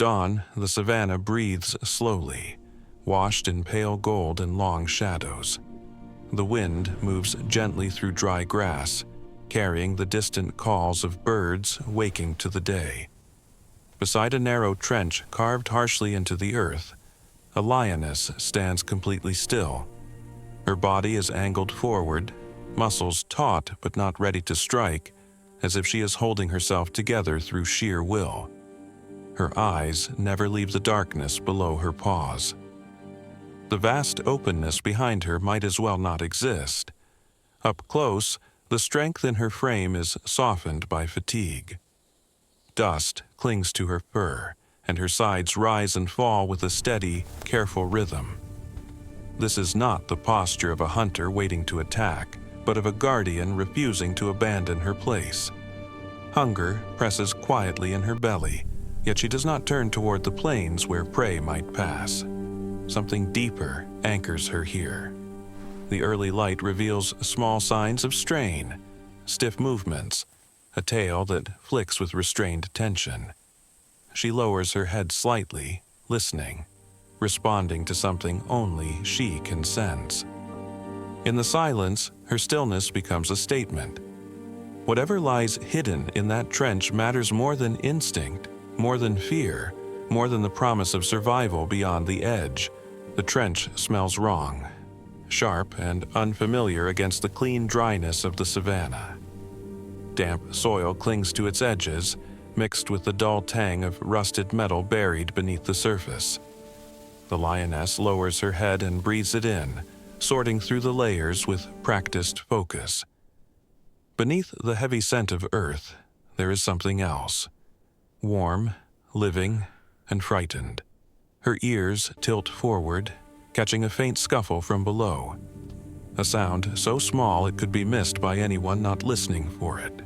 dawn, the savanna breathes slowly, washed in pale gold and long shadows. The wind moves gently through dry grass, carrying the distant calls of birds waking to the day. Beside a narrow trench carved harshly into the earth, a lioness stands completely still. Her body is angled forward, muscles taut but not ready to strike, as if she is holding herself together through sheer will. Her eyes never leave the darkness below her paws. The vast openness behind her might as well not exist. Up close, the strength in her frame is softened by fatigue. Dust clings to her fur, and her sides rise and fall with a steady, careful rhythm. This is not the posture of a hunter waiting to attack, but of a guardian refusing to abandon her place. Hunger presses quietly in her belly, yet she does not turn toward the plains where prey might pass. Something deeper anchors her here. The early light reveals small signs of strain, stiff movements, a tail that flicks with restrained tension. She lowers her head slightly, listening, responding to something only she can sense. In the silence, her stillness becomes a statement. Whatever lies hidden in that trench matters more than instinct, more than fear, more than the promise of survival beyond the edge. The trench smells wrong, sharp and unfamiliar against the clean dryness of the savanna. Damp soil clings to its edges, mixed with the dull tang of rusted metal buried beneath the surface. The lioness lowers her head and breathes it in, sorting through the layers with practiced focus. Beneath the heavy scent of earth, there is something else. Warm, living, and frightened. Her ears tilt forward, catching a faint scuffle from below. A sound so small it could be missed by anyone not listening for it.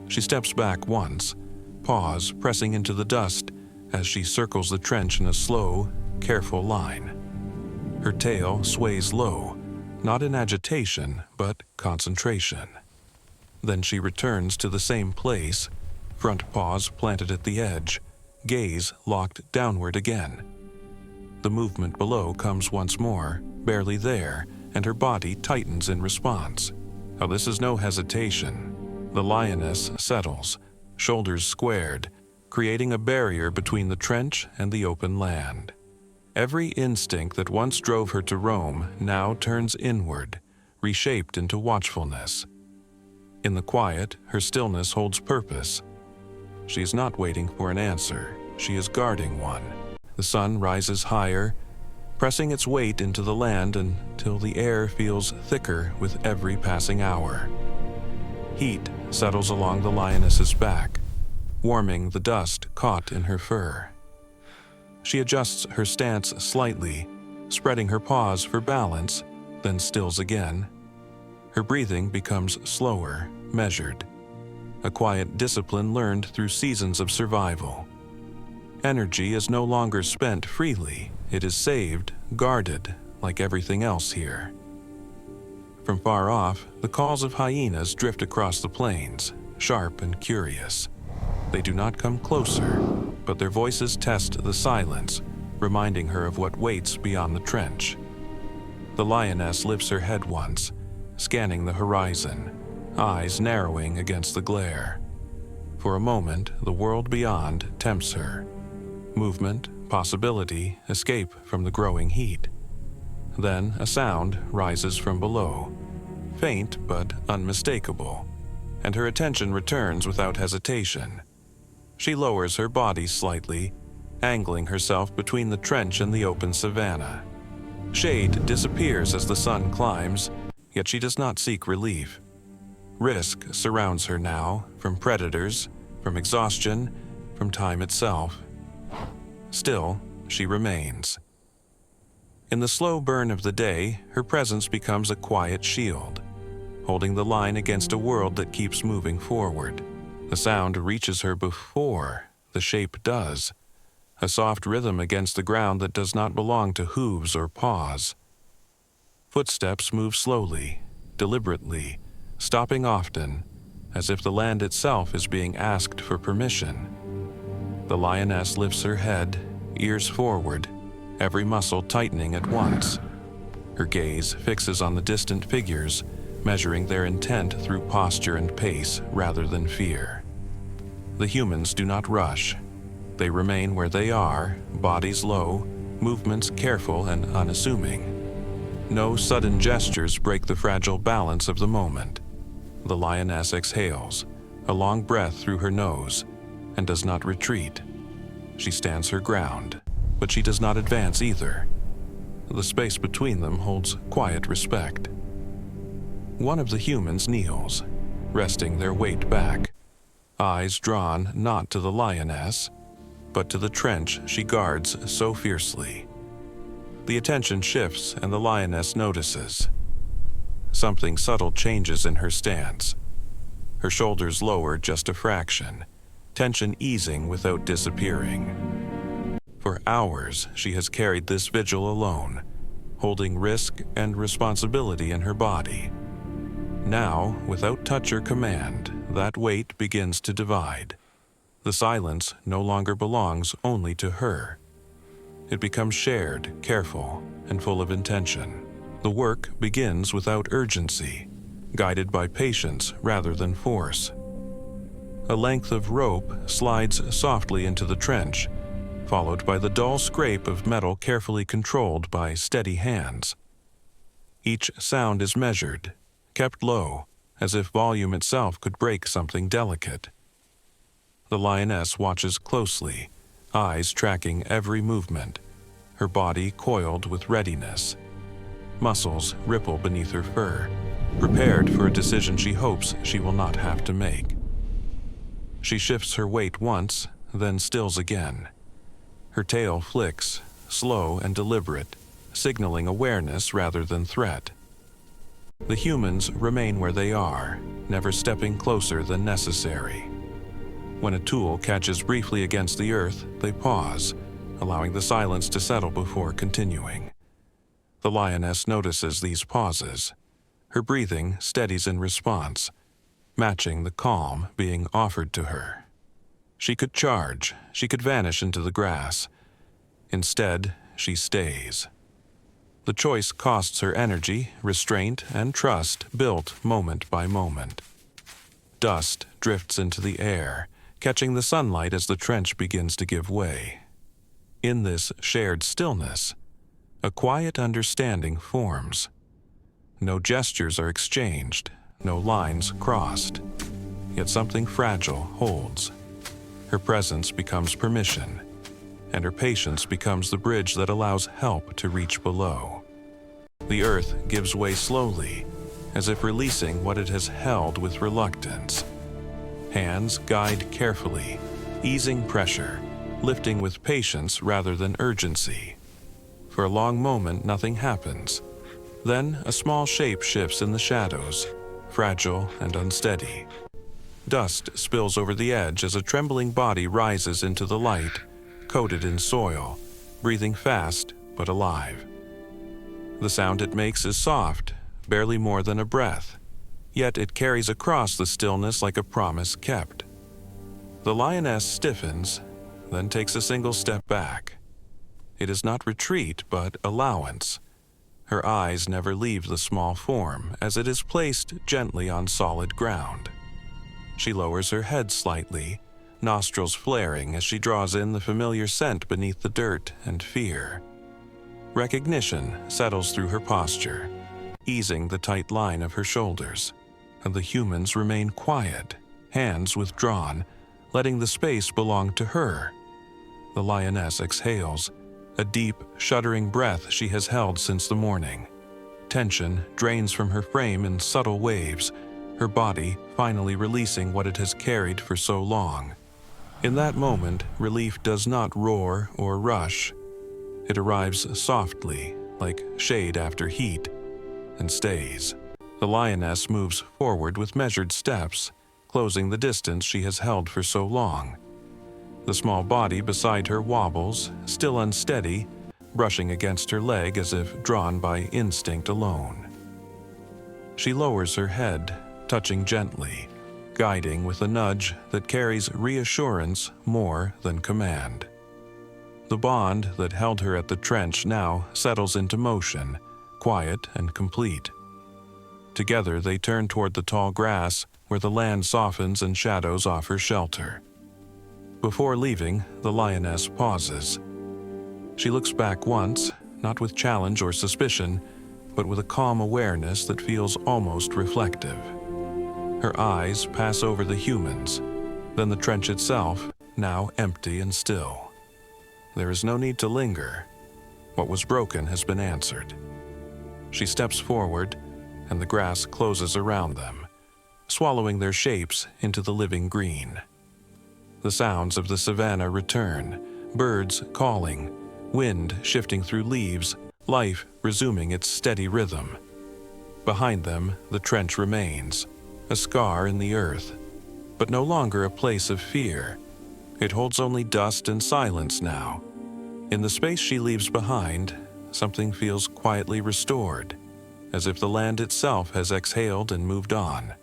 She steps back once, paws pressing into the dust as she circles the trench in a slow, careful line. Her tail sways low, not in agitation, but concentration. Then she returns to the same place, front paws planted at the edge, gaze locked downward again. The movement below comes once more, barely there, and her body tightens in response. Now this is no hesitation. The lioness settles, shoulders squared, creating a barrier between the trench and the open land. Every instinct that once drove her to roam now turns inward, reshaped into watchfulness. In the quiet, her stillness holds purpose. She is not waiting for an answer, she is guarding one. The sun rises higher, pressing its weight into the land until the air feels thicker with every passing hour. Heat settles along the lioness's back, warming the dust caught in her fur. She adjusts her stance slightly, spreading her paws for balance, then stills again. Her breathing becomes slower, measured, a quiet discipline learned through seasons of survival. Energy is no longer spent freely, it is saved, guarded, like everything else here. From far off, the calls of hyenas drift across the plains, sharp and curious. They do not come closer, but their voices test the silence, reminding her of what waits beyond the trench. The lioness lifts her head once, scanning the horizon, eyes narrowing against the glare. For a moment, the world beyond tempts her. Movement, possibility, escape from the growing heat. Then a sound rises from below, faint but unmistakable, and her attention returns without hesitation. She lowers her body slightly, angling herself between the trench and the open savanna. Shade disappears as the sun climbs, yet she does not seek relief. Risk surrounds her now, from predators, from exhaustion, from time itself. Still, she remains. In the slow burn of the day, her presence becomes a quiet shield, holding the line against a world that keeps moving forward. The sound reaches her before the shape does, a soft rhythm against the ground that does not belong to hooves or paws. Footsteps move slowly, deliberately, stopping often, as if the land itself is being asked for permission. The lioness lifts her head, ears forward, every muscle tightening at once. Her gaze fixes on the distant figures, measuring their intent through posture and pace rather than fear. The humans do not rush. They remain where they are, bodies low, movements careful and unassuming. No sudden gestures break the fragile balance of the moment. The lioness exhales, a long breath through her nose, and does not retreat. She stands her ground, but she does not advance either. The space between them holds quiet respect. One of the humans kneels, resting their weight back, eyes drawn not to the lioness, but to the trench she guards so fiercely. The attention shifts and the lioness notices. Something subtle changes in her stance. Her shoulders lower just a fraction, tension easing without disappearing. For hours, she has carried this vigil alone, holding risk and responsibility in her body. Now, without touch or command, that weight begins to divide. The silence no longer belongs only to her. It becomes shared, careful, and full of intention. The work begins without urgency, guided by patience rather than force. A length of rope slides softly into the trench, followed by the dull scrape of metal carefully controlled by steady hands. Each sound is measured, kept low, as if volume itself could break something delicate. The lioness watches closely, eyes tracking every movement, her body coiled with readiness. Muscles ripple beneath her fur, prepared for a decision she hopes she will not have to make. She shifts her weight once, then stills again. Her tail flicks, slow and deliberate, signaling awareness rather than threat. The humans remain where they are, never stepping closer than necessary. When a tool catches briefly against the earth, they pause, allowing the silence to settle before continuing. The lioness notices these pauses. Her breathing steadies in response, matching the calm being offered to her. She could charge, she could vanish into the grass. Instead, she stays. The choice costs her energy, restraint, and trust built moment by moment. Dust drifts into the air, catching the sunlight as the trench begins to give way. In this shared stillness, a quiet understanding forms. No gestures are exchanged, no lines crossed. Yet something fragile holds. Her presence becomes permission, and her patience becomes the bridge that allows help to reach below. The earth gives way slowly, as if releasing what it has held with reluctance. Hands guide carefully, easing pressure, lifting with patience rather than urgency. For a long moment, nothing happens. Then a small shape shifts in the shadows, fragile and unsteady. Dust spills over the edge as a trembling body rises into the light, coated in soil, breathing fast but alive. The sound it makes is soft, barely more than a breath, yet it carries across the stillness like a promise kept. The lioness stiffens, then takes a single step back. It is not retreat, but allowance. Her eyes never leave the small form as it is placed gently on solid ground. She lowers her head slightly, nostrils flaring as she draws in the familiar scent beneath the dirt and fear. Recognition settles through her posture, easing the tight line of her shoulders, and the humans remain quiet, hands withdrawn, letting the space belong to her. The lioness exhales, a deep, shuddering breath she has held since the morning. Tension drains from her frame in subtle waves, her body finally releasing what it has carried for so long. In that moment, relief does not roar or rush. It arrives softly, like shade after heat, and stays. The lioness moves forward with measured steps, closing the distance she has held for so long. The small body beside her wobbles, still unsteady, brushing against her leg as if drawn by instinct alone. She lowers her head, touching gently, guiding with a nudge that carries reassurance more than command. The bond that held her at the trench now settles into motion, quiet and complete. Together they turn toward the tall grass where the land softens and shadows offer shelter. Before leaving, the lioness pauses. She looks back once, not with challenge or suspicion, but with a calm awareness that feels almost reflective. Her eyes pass over the humans, then the trench itself, now empty and still. There is no need to linger. What was broken has been answered. She steps forward, and the grass closes around them, swallowing their shapes into the living green. The sounds of the savanna return, birds calling, wind shifting through leaves, life resuming its steady rhythm. Behind them, the trench remains, a scar in the earth, but no longer a place of fear. It holds only dust and silence now. In the space she leaves behind, something feels quietly restored, as if the land itself has exhaled and moved on.